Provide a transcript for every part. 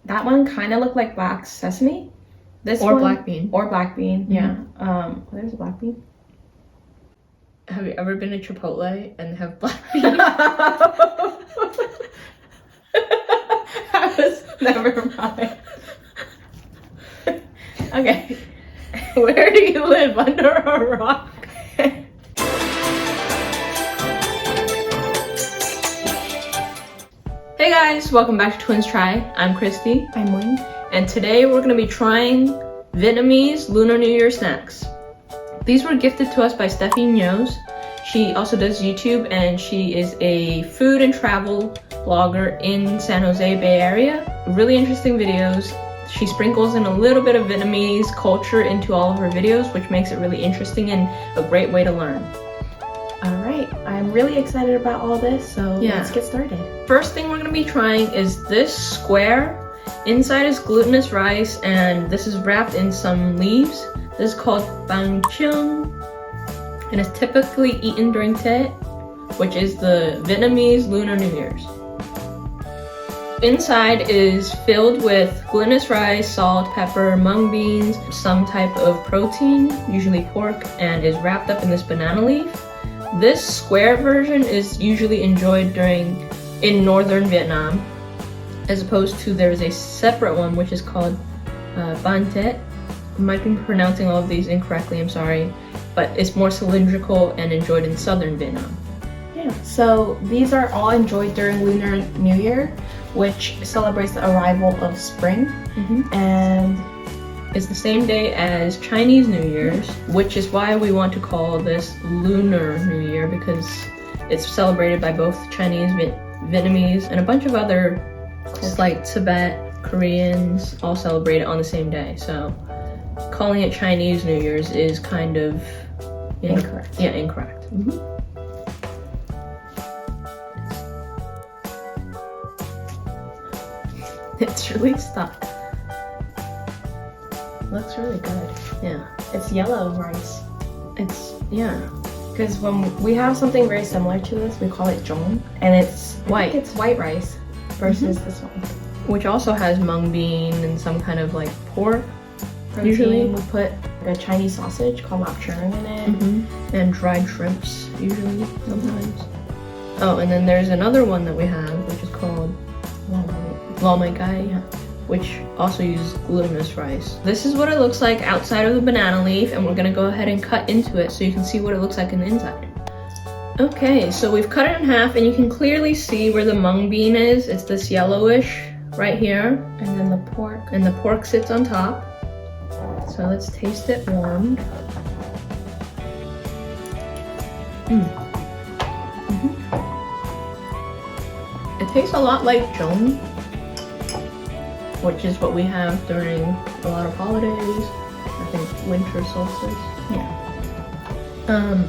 That one kind of looked like black sesame. This Or one, black bean. Or black bean, yeah. There's a black bean. Have you ever been to Chipotle and have black bean? I was never mind. Okay. Where do you live? Under a rock? Hey guys, welcome back to Twins Try. I'm Christy. I'm Wing. And today we're going to be trying Vietnamese Lunar New Year snacks. These were gifted to us by Stephie Ngos. She also does YouTube and she is a food and travel blogger in San Jose Bay Area. Really interesting videos. She sprinkles in a little bit of Vietnamese culture into all of her videos, which makes it really interesting and a great way to learn. Alright, I'm really excited about all this, so let's get started. First thing we're going to be trying is this square. Inside is glutinous rice and this is wrapped in some leaves. This is called bánh, chưng, and it's typically eaten during Tết, which is the Vietnamese Lunar New Year's. Inside is filled with glutinous rice, salt, pepper, mung beans, some type of protein, usually pork, and is wrapped up in this banana leaf. This square version is usually enjoyed in northern Vietnam, as opposed to there's a separate one which is called bánh tét. I might be pronouncing all of these incorrectly, I'm sorry, but it's more cylindrical and enjoyed in southern Vietnam. Yeah, so these are all enjoyed during Lunar New Year, which celebrates the arrival of spring, and it's the same day as Chinese New Year's, which is why we want to call this Lunar New Year, because it's celebrated by both Chinese, Vietnamese, and a bunch of other, like Tibet, Koreans, all celebrate it on the same day. So calling it Chinese New Year's is kind of incorrect. Yeah, incorrect. It's really stuck. Looks really good. Yeah. It's yellow rice. Yeah. Because when we have something very similar to this, we call it chưng, and it's white. It's white rice versus this one. Which also has mung bean and some kind of like pork. Protein. Usually we put a Chinese sausage called bắp chưng in it. And dried shrimps, usually, sometimes. Oh, and then there's another one that we have, which is called lo mai gai, which also uses glutinous rice. This is what it looks like outside of the banana leaf, and we're gonna go ahead and cut into it so you can see what it looks like in the inside. Okay, so we've cut it in half, and you can clearly see where the mung bean is. It's this yellowish right here. And then the pork. And the pork sits on top. So let's taste it warmed. It tastes a lot like chưng, which is what we have during a lot of holidays. I think winter solstice. Yeah.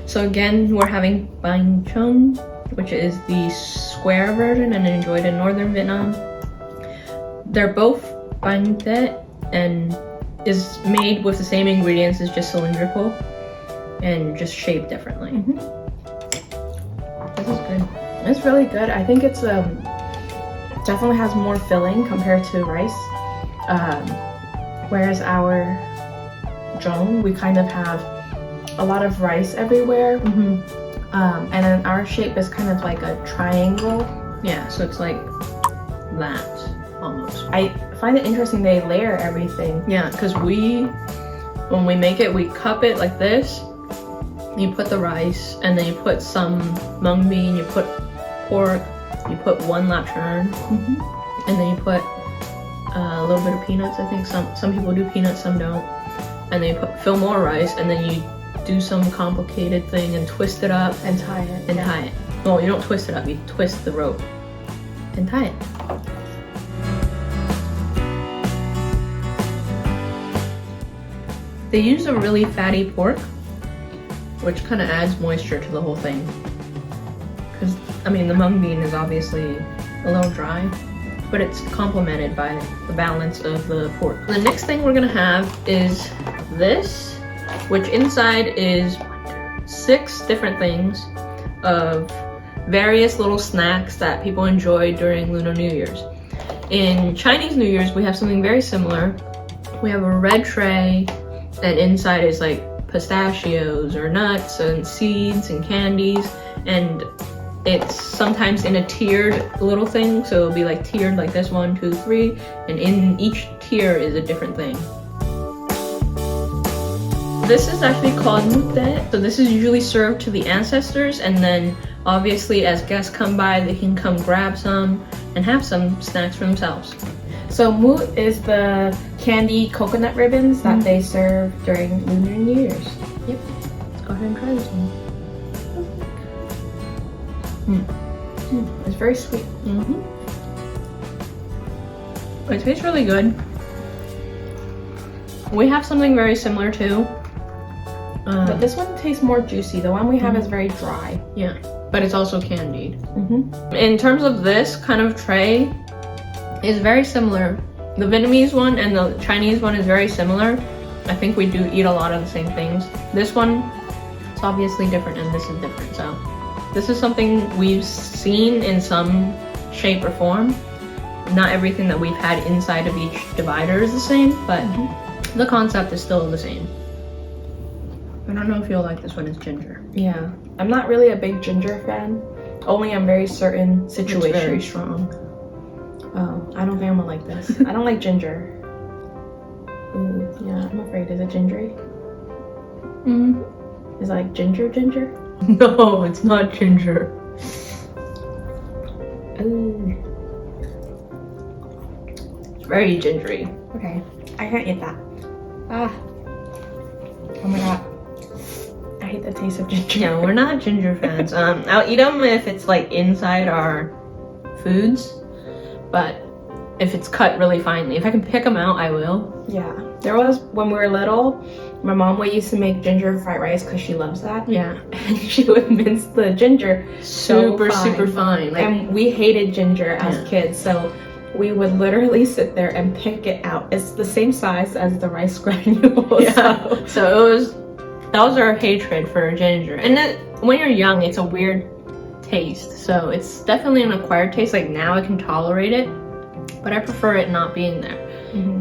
So again, we're having bánh chưng, which is the square version and enjoyed in northern Vietnam. They're both bánh tét and is made with the same ingredients, it's just cylindrical and just shaped differently. This is good. It's really good. I think it's definitely has more filling compared to rice. Whereas our chưng, we kind of have a lot of rice everywhere. And then our shape is kind of like a triangle. Yeah, so it's like that almost. I find it interesting they layer everything. Yeah, because when we make it, we cup it like this. You put the rice, and then you put some mung bean, you put pork, you put one lap churn, and then you put a little bit of peanuts. I think some people do peanuts, some don't. And then you fill more rice, and then you do some complicated thing and twist it up and tie it. And tie it. Well, you don't twist it up, you twist the rope and tie it. They use a really fatty pork, which kind of adds moisture to the whole thing. Because, I mean, the mung bean is obviously a little dry, but it's complemented by the balance of the pork. The next thing we're gonna have is this, which inside is 6 different things of various little snacks that people enjoy during Lunar New Year's. In Chinese New Year's, we have something very similar. We have a red tray, and inside is like pistachios or nuts and seeds and candies, and it's sometimes in a tiered little thing, so it'll be like tiered like this, 1, 2, 3, and in each tier is a different thing. This is actually called mute. So this is usually served to the ancestors, and then obviously as guests come by, they can come grab some and have some snacks for themselves. So mute is the candy coconut ribbons that they serve during Lunar New Year's. Yep. Let's go ahead and try this one. It's very sweet. It tastes really good. We have something very similar too. But this one tastes more juicy. The one we have is very dry. Yeah, but it's also candied. In terms of this kind of tray, is very similar. The Vietnamese one and the Chinese one is very similar. I think we do eat a lot of the same things. This one is obviously different, and this is different. So this is something we've seen in some shape or form. Not everything that we've had inside of each divider is the same, but the concept is still the same. I don't know if you'll like this one. It's ginger. Yeah, I'm not really a big ginger fan. Only in very certain situations. It's very strong. Oh, I don't think I'm gonna like this. I don't like ginger. Ooh, yeah, I'm afraid. Is it gingery? Is it like ginger? No, it's not ginger. Ooh. It's very gingery. Okay, I can't eat that. Ah. Oh my god. I hate the taste of ginger. Yeah, we're not ginger fans. I'll eat them if it's like inside our foods, but if it's cut really finely, if I can pick them out, I will. Yeah, there was, when we were little, my mom would used to make ginger fried rice because she loves that. Yeah. And she would mince the ginger Super fine. Like, and we hated ginger as kids, so we would literally sit there and pick it out. It's the same size as the rice granules. yeah. So that was our hatred for ginger. And then when you're young, it's a weird taste. So it's definitely an acquired taste. Like now I can tolerate it, but I prefer it not being there.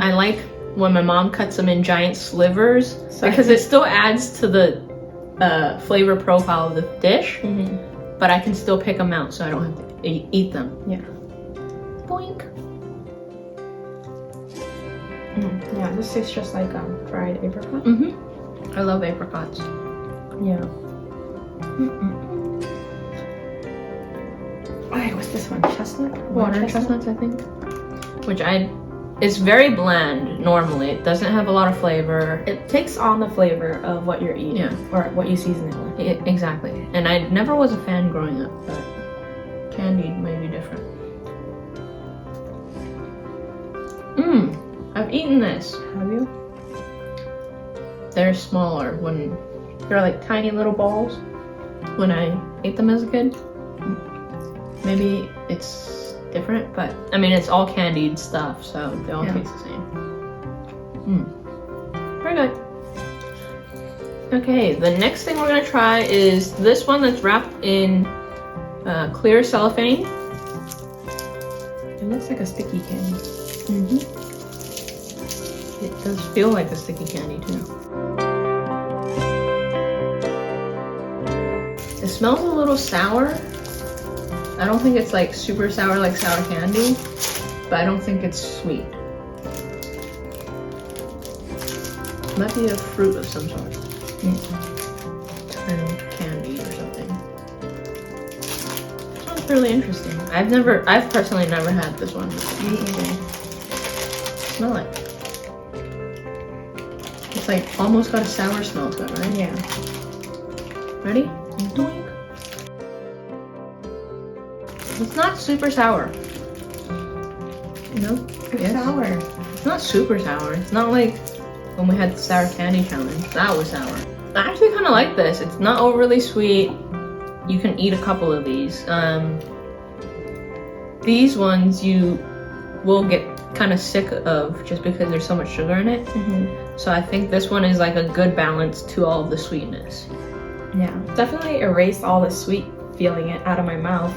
I like when my mom cuts them in giant slivers because it still adds to the flavor profile of the dish, but I can still pick them out so I don't have to eat them. Yeah. Boink. Yeah, this tastes just like fried apricot. I love apricots. Yeah. Okay, what's this one? Chestnut? Water chestnuts, I think. It's very bland normally. It doesn't have a lot of flavor. It takes on the flavor of what you're eating, or what you season it with. Exactly. And I never was a fan growing up, but candied may be different. I've eaten this. Have you? They're smaller when they're like tiny little balls. When I ate them as a kid, maybe it's different, but I mean it's all candied stuff, so they all taste the same. Very good. Okay, the next thing we're gonna try is this one that's wrapped in clear cellophane. It looks like a sticky candy. It does feel like a sticky candy too. It smells a little sour. I don't think it's like super sour like sour candy, but I don't think it's sweet. It might be a fruit of some sort. Turned candy or something. This one's really interesting. I've personally never had this one. Smell it. It's like almost got a sour smell to it, right? Yeah. Ready? Doink. It's not super sour. No? It's sour. It's not super sour. It's not like when we had the sour candy challenge. That was sour. I actually kind of like this. It's not overly sweet. You can eat a couple of these. These ones you will get kind of sick of just because there's so much sugar in it. So I think this one is like a good balance to all of the sweetness. Yeah, definitely erased all the sweet feeling out of my mouth.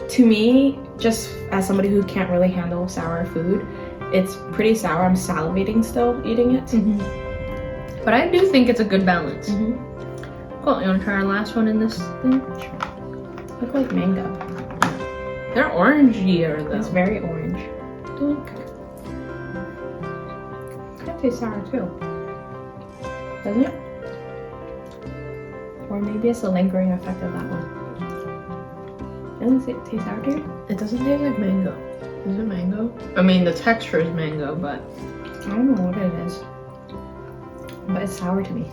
to me, just as somebody who can't really handle sour food, it's pretty sour. I'm salivating still eating it. But I do think it's a good balance. Cool, you wanna try our last one in this thing? Look like mango. They're orangier though. It's very orange. Dunk. That tastes sour too. Doesn't it? Or maybe it's the lingering effect of that one. Doesn't it taste sour to you? It doesn't taste like mango. Is it mango? I mean, the texture is mango, but I don't know what it is. But it's sour to me.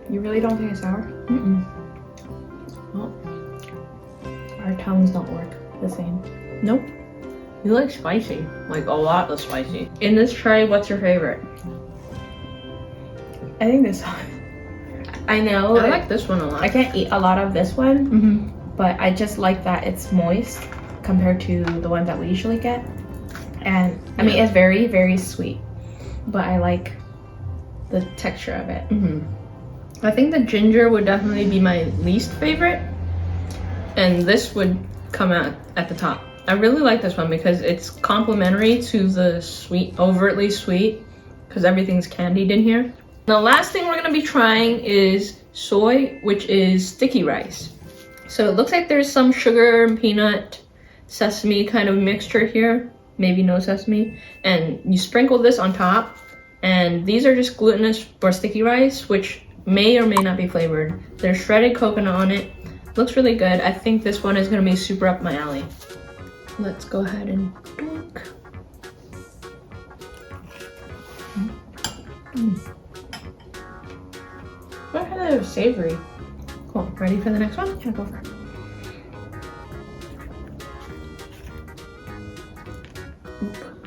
You really don't think it's sour? Well, our tongues don't work the same. nope. You like spicy, like a lot of spicy. In this tray, what's your favorite? I think this one. I know. I like this one a lot. I can't eat a lot of this one, but I just like that it's moist compared to the one that we usually get. And I mean, it's very, very sweet, but I like the texture of it. I think the ginger would definitely be my least favorite, and this would come out at the top. I really like this one because it's complementary to the sweet, overtly sweet, because everything's candied in here. The last thing we're gonna be trying is soy, which is sticky rice. So it looks like there's some sugar and peanut, sesame kind of mixture here, maybe no sesame, and you sprinkle this on top, and these are just glutinous or sticky rice, which may or may not be flavored. There's shredded coconut on it. Looks really good. I think this one is gonna be super up my alley. Let's go ahead and dunk. What kind of savory? Cool. Ready for the next one? Yeah, go for it.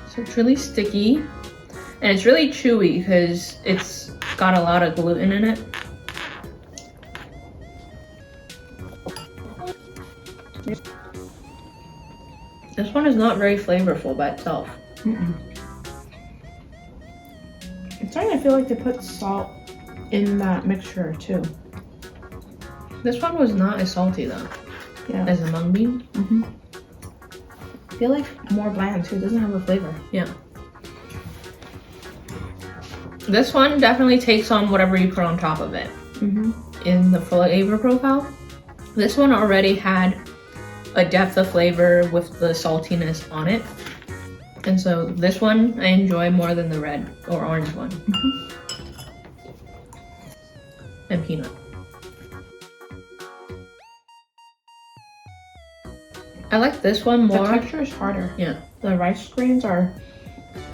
So it's really sticky, and it's really chewy because it's got a lot of gluten in it. This one is not very flavorful by itself. I'm starting to feel like they put salt in that mixture too. This one was not as salty though, Yeah. as a mung bean. I feel like more bland too. It doesn't have a flavor. Yeah. This one definitely takes on whatever you put on top of it in the flavor profile. This one already had a depth of flavor with the saltiness on it. And so this one I enjoy more than the red or orange one. And peanut. I like this one more. The texture is harder. Yeah. The rice grains are,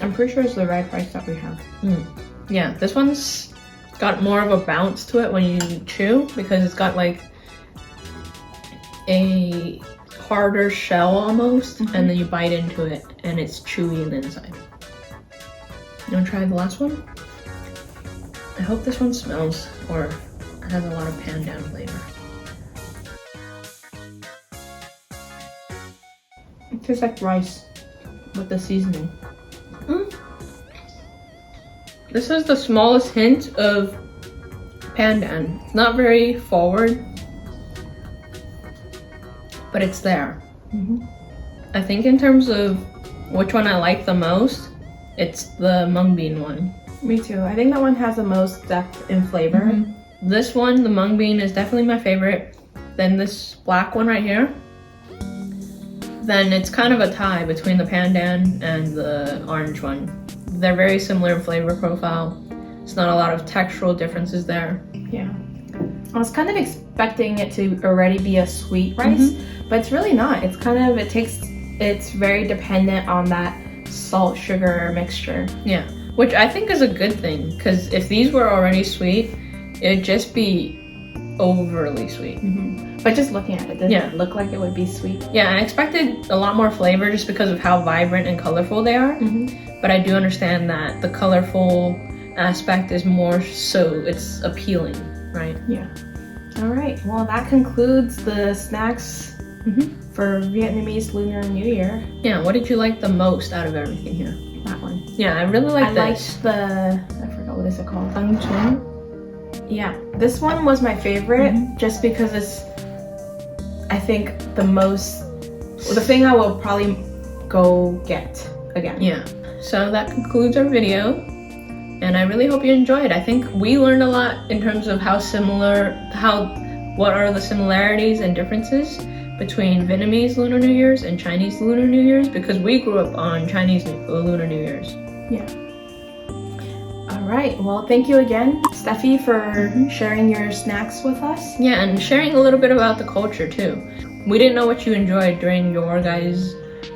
I'm pretty sure it's the red rice that we have. Yeah, this one's got more of a bounce to it when you chew because it's got like a harder shell almost, and then you bite into it and it's chewy on the inside. You wanna try the last one? I hope this one smells or has a lot of pandan flavor. It tastes like rice with the seasoning. This is the smallest hint of pandan. It's not very forward, but it's there. I think in terms of which one I like the most, it's the mung bean one. Me too. I think that one has the most depth in flavor. This one, the mung bean, is definitely my favorite. Then this black one right here. Then it's kind of a tie between the pandan and the orange one. They're very similar in flavor profile. It's not a lot of textural differences there. Yeah. I was kind of expecting it to already be a sweet rice, but it's really not. It's kind of, it's very dependent on that salt sugar mixture. Yeah, which I think is a good thing, because if these were already sweet, it'd just be overly sweet. But just looking at it, doesn't it look like it would be sweet? Yeah, I expected a lot more flavor just because of how vibrant and colorful they are. But I do understand that the colorful aspect is more so it's appealing, right? Yeah. All right. Well, that concludes the snacks for Vietnamese Lunar New Year. Yeah, what did you like the most out of everything here? That one. Yeah, I really like liked this. the, I forgot what is it called? Chưng. Yeah, this one was my favorite just because it's I think the thing I will probably go get again. Yeah. So that concludes our video, and I really hope you enjoyed. I think we learned a lot in terms of what are the similarities and differences between Vietnamese Lunar New Years and Chinese Lunar New Years, because we grew up on Chinese Lunar New Years. Yeah. All right. Well, thank you again, Stephie, for sharing your snacks with us. Yeah, and sharing a little bit about the culture too. We didn't know what you enjoyed during your guys'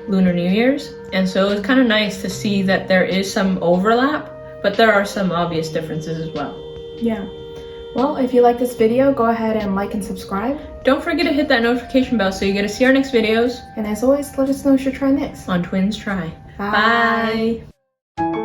Lunar New Years, and so it was kind of nice to see that there is some overlap, but there are some obvious differences as well. Yeah. Well, if you like this video, go ahead and like and subscribe. Don't forget to hit that notification bell so you get to see our next videos. And as always, let us know what you try next. On Twins Try. Bye. Bye.